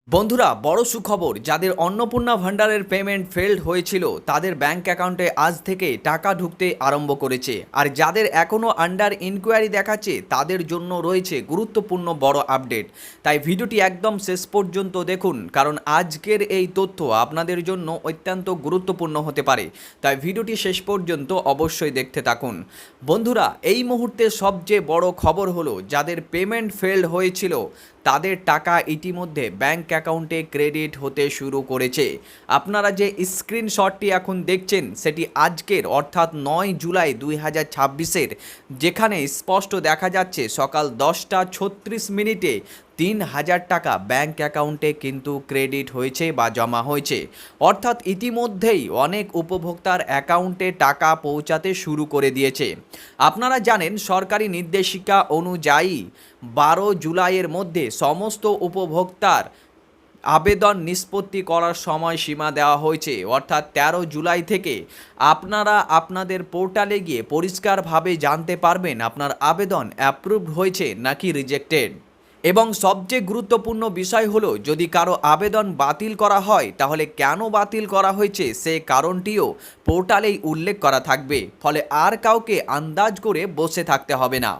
বন্ধুরা, বড় সুখবর। যাদের অন্নপূর্ণা ভান্ডারের পেমেন্ট ফেলড হয়েছিল তাদের ব্যাংক অ্যাকাউন্টে আজ থেকে টাকা ঢুকতে আরম্ভ করেছে। আর যাদের এখনও আন্ডার ইনকোয়ারি দেখাচ্ছে তাদের জন্য রয়েছে গুরুত্বপূর্ণ বড় আপডেট। তাই ভিডিওটি একদম শেষ পর্যন্ত দেখুন, কারণ আজকের এই তথ্য আপনাদের জন্য অত্যন্ত গুরুত্বপূর্ণ হতে পারে। তাই ভিডিওটি শেষ পর্যন্ত অবশ্যই দেখতে থাকুন। বন্ধুরা, এই মুহূর্তে সবচেয়ে বড় খবর হলো যাদের পেমেন্ট ফেলড হয়েছিল তাদের টাকা ইতিমধ্যে ব্যাংক অ্যাকাউন্টে ক্রেডিট হতে শুরু করেছে। আপনারা যে স্ক্রিনশটটি এখন দেখছেন সেটি আজকের অর্থাৎ 9 জুলাই 2026-এর, যেখানে স্পষ্ট দেখা যাচ্ছে সকাল 10টা 36 মিনিটে 3000 টাকা ব্যাংক অ্যাকাউন্টে কিন্তু ক্রেডিট হয়েছে বা জমা হয়েছে। অর্থাৎ ইতিমধ্যেই অনেক উপভোক্তার অ্যাকাউন্টে টাকা পৌঁছাতে শুরু করে দিয়েছে। আপনারা জানেন সরকারি নির্দেশিকা অনুযায়ী 12 জুলাইয়ের মধ্যে সমস্ত উপভোক্তার আবেদন নিষ্পত্তি করার সময়সীমা দেওয়া হয়েছে। অর্থাৎ 13 জুলাই থেকে আপনারা আপনাদের পোর্টালে গিয়ে পরিষ্কারভাবে জানতে পারবেন আপনার আবেদন অ্যাপ্রুভড হয়েছে নাকি রিজেক্টেড। এবং সবচেয়ে গুরুত্বপূর্ণ বিষয় হলো যদি কারো আবেদন বাতিল করা হয় তাহলে কেন বাতিল করা হয়েছে সে কারণটিও পোর্টালেই উল্লেখ করা থাকবে। ফলে আর কাউকে আন্দাজ করে বসে থাকতে হবে না।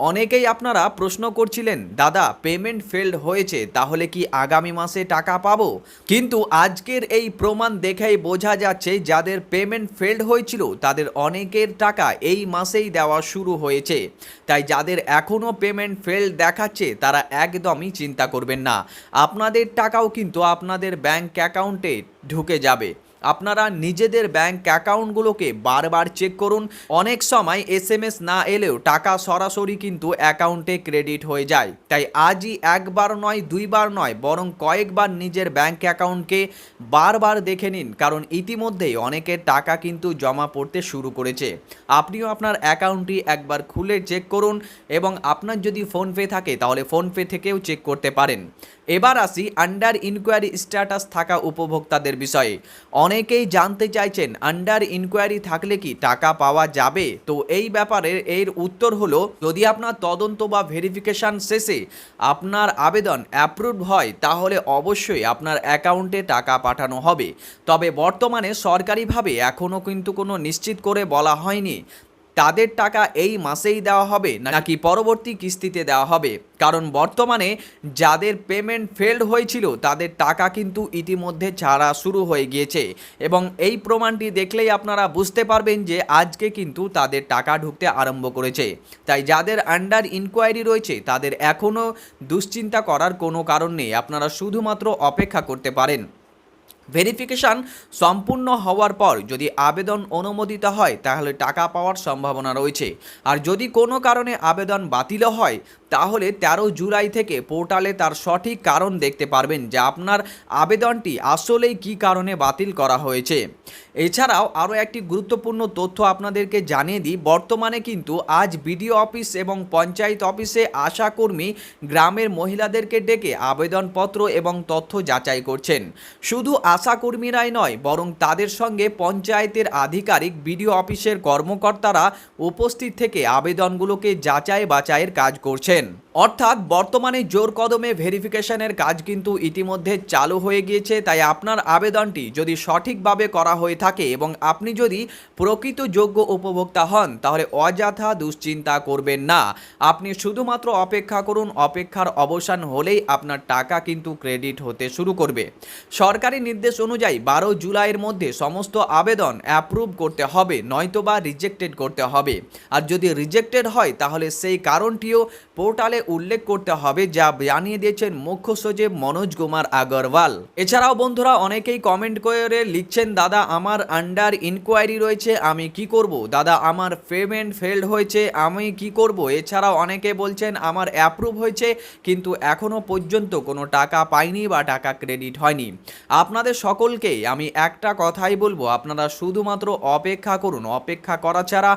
অনেকেই আপনারা প্রশ্ন করছিলেন, দাদা পেমেন্ট ফেলড হয়েছে তাহলে কি আগামী মাসে টাকা পাবো? কিন্তু আজকের এই প্রমাণ দেখেই বোঝা যাচ্ছে যাদের পেমেন্ট ফেলড হয়েছিল তাদের অনেকের টাকা এই মাসেই দেওয়া শুরু হয়েছে। তাই যাদের এখনও পেমেন্ট ফেলড দেখাচ্ছে তারা একদমই চিন্তা করবেন না, আপনাদের টাকাও কিন্তু আপনাদের ব্যাংক অ্যাকাউন্টে ঢুকে যাবে। আপনারা নিজেদের ব্যাংক অ্যাকাউন্টগুলোকে বারবার চেক করুন। অনেক সময় এসএমএস না এলেও টাকা সরাসরি কিন্তু অ্যাকাউন্টে ক্রেডিট হয়ে যায়। তাই আজই একবার নয় দুইবার নয় বরং কয়েকবার নিজের ব্যাংক অ্যাকাউন্টকে বারবার দেখে নিন, কারণ ইতিমধ্যেই অনেকের টাকা কিন্তু জমা পড়তে শুরু করেছে। আপনিও আপনার অ্যাকাউন্টটি একবার খুলে চেক করুন এবং আপনার যদি ফোনপে থাকে তাহলে ফোনপে থেকেও চেক করতে পারেন। এবার আসি আন্ডার ইনকোয়ারি স্ট্যাটাস থাকা উপভোক্তাদের বিষয়ে। অনেকেই জানতে চাইছেন আন্ডার ইনকোয়ারি থাকলে কি টাকা পাওয়া যাবে? তো এই ব্যাপারে এর উত্তর হলো, যদি আপনার তদন্ত বা ভেরিফিকেশন শেষে আপনার আবেদন অ্যাপ্রুভড হয় তাহলে অবশ্যই আপনার অ্যাকাউন্টে টাকা পাঠানো হবে। তবে বর্তমানে সরকারিভাবে এখনও কিন্তু কোনো নিশ্চিত করে বলা হয়নি তাদের টাকা এই মাসেই দেওয়া হবে নাকি পরবর্তী কিস্তিতে দেওয়া হবে। কারণ বর্তমানে যাদের পেমেন্ট ফেলড হয়েছিল তাদের টাকা কিন্তু ইতিমধ্যে ছাড়া শুরু হয়ে গিয়েছে এবং এই প্রমাণটি দেখলেই আপনারা বুঝতে পারবেন যে আজকে কিন্তু তাদের টাকা ঢুকতে আরম্ভ করেছে। তাই যাদের আন্ডার ইনকোয়ারি রয়েছে তাদের এখনও দুশ্চিন্তা করার কোনো কারণ নেই, আপনারা শুধুমাত্র অপেক্ষা করতে পারেন। ভেরিফিকেশান সম্পূর্ণ হওয়ার পর যদি আবেদন অনুমোদিত হয় তাহলে টাকা পাওয়ার সম্ভাবনা রয়েছে। আর যদি কোনো কারণে আবেদন বাতিলও হয় তাহলে 13 জুলাই থেকে পোর্টালে তার সঠিক কারণ দেখতে পারবেন যে আপনার আবেদনটি আসলেই কী কারণে বাতিল করা হয়েছে। এছাড়াও আরও একটি গুরুত্বপূর্ণ তথ্য আপনাদেরকে জানিয়ে দিই, বর্তমানে কিন্তু আজ বিডিও অফিস এবং পঞ্চায়েত অফিসে আশাকর্মী গ্রামের মহিলাদেরকে ডেকে আবেদনপত্র এবং তথ্য যাচাই করছেন। শুধু আশাকর্মীরাই নয় বরং তাদের সঙ্গে পঞ্চায়েতের আধিকারিক, বিডিও অফিসের কর্মকর্তারা উপস্থিত থেকে আবেদনগুলোকে যাচাই বাছাইয়ের কাজ করছেন। অর্থাৎ বর্তমানে জোর কদমে ভেরিফিকেশনের কাজ কিন্তু ইতিমধ্যে চালু হয়ে গিয়েছে। তাই আপনার আবেদনটি যদি সঠিকভাবে করা হয়ে থাকে এবং আপনি যদি প্রকৃত যোগ্য উপভোক্তা হন তাহলে অযথা দুশ্চিন্তা করবেন না। আপনি শুধুমাত্র অপেক্ষা করুন, অপেক্ষার অবসান হলেই আপনার টাকা কিন্তু ক্রেডিট হতে শুরু করবে। সরকারি নির্দেশ অনুযায়ী 12 জুলাইয়ের মধ্যে সমস্ত আবেদন অ্যাপ্রুভ করতে হবে, নয়তোবা রিজেক্টেড করতে হবে। আর যদি রিজেক্টেড হয় তাহলে সেই কারণটিও পোর্টালে উল্লেখ করতে হবে, যা জানিয়ে দিয়েছেন মুখ্য সচিব মনোজ কুমার আগরওয়াল। এছাড়াও বন্ধুরা অনেকেই কমেন্ট করে লিখছেন, দাদা আমার আন্ডার ইনকোয়ারি রয়েছে আমি কি করব? দাদা আমার পেমেন্ট ফেলড হয়েছে আমি কি করব? এছাড়াও অনেকে বলছেন আমার অ্যাপ্রুভ হয়েছে কিন্তু এখনও পর্যন্ত কোনো টাকা পাইনি বা টাকা ক্রেডিট হয়নি। আপনাদের সকলকেই আমি একটা কথাই বলবো, আপনারা শুধুমাত্র অপেক্ষা করুন। অপেক্ষা করা ছাড়া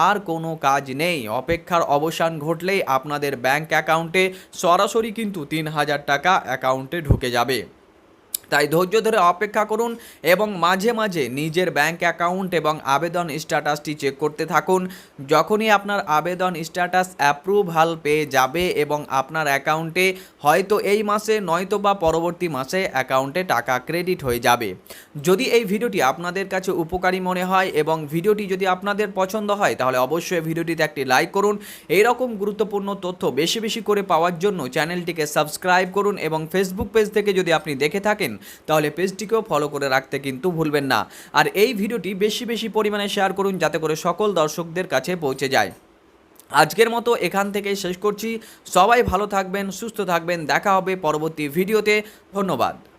আর কোনো কাজ নেই। অপেক্ষার অবসান ঘটলেই আপনাদের ব্যাংক অ্যাকাউন্টে সরাসরি কিন্তু 3000 টাকা অ্যাকাউন্টে ঢুকে যাবে। তাই ধৈর্য ধরে অপেক্ষা করুন এবং মাঝে মাঝে নিজের ব্যাংক অ্যাকাউন্ট এবং আবেদন স্ট্যাটাসটি চেক করতে থাকুন। যখনই আপনার আবেদন স্ট্যাটাস অ্যাপ্রুভাল পেয়ে যাবে এবং আপনার অ্যাকাউন্টে হয়তো এই মাসে নয়তো বা পরবর্তী মাসে অ্যাকাউন্টে টাকা ক্রেডিট হয়ে যাবে। যদি এই ভিডিওটি আপনাদের কাছে উপকারী মনে হয় এবং ভিডিওটি যদি আপনাদের পছন্দ হয় তাহলে অবশ্যই ভিডিওটিতে একটি লাইক করুন। এইরকম গুরুত্বপূর্ণ তথ্য বেশি বেশি করে পাওয়ার জন্য চ্যানেলটিকে সাবস্ক্রাইব করুন এবং ফেসবুক পেজ থেকে যদি আপনি দেখে থাকেন তাহলে পেজটিকেও ফলো করে রাখতে কিন্তু ভুলবেন না। আর এই ভিডিওটি বেশি বেশি পরিমাণে শেয়ার করুন যাতে করে সকল দর্শকদের কাছে পৌঁছে যায়। আজকের মতো এখান থেকেই শেষ করছি। সবাই ভালো থাকবেন, সুস্থ থাকবেন, দেখা হবে পরবর্তী ভিডিওতে। ধন্যবাদ।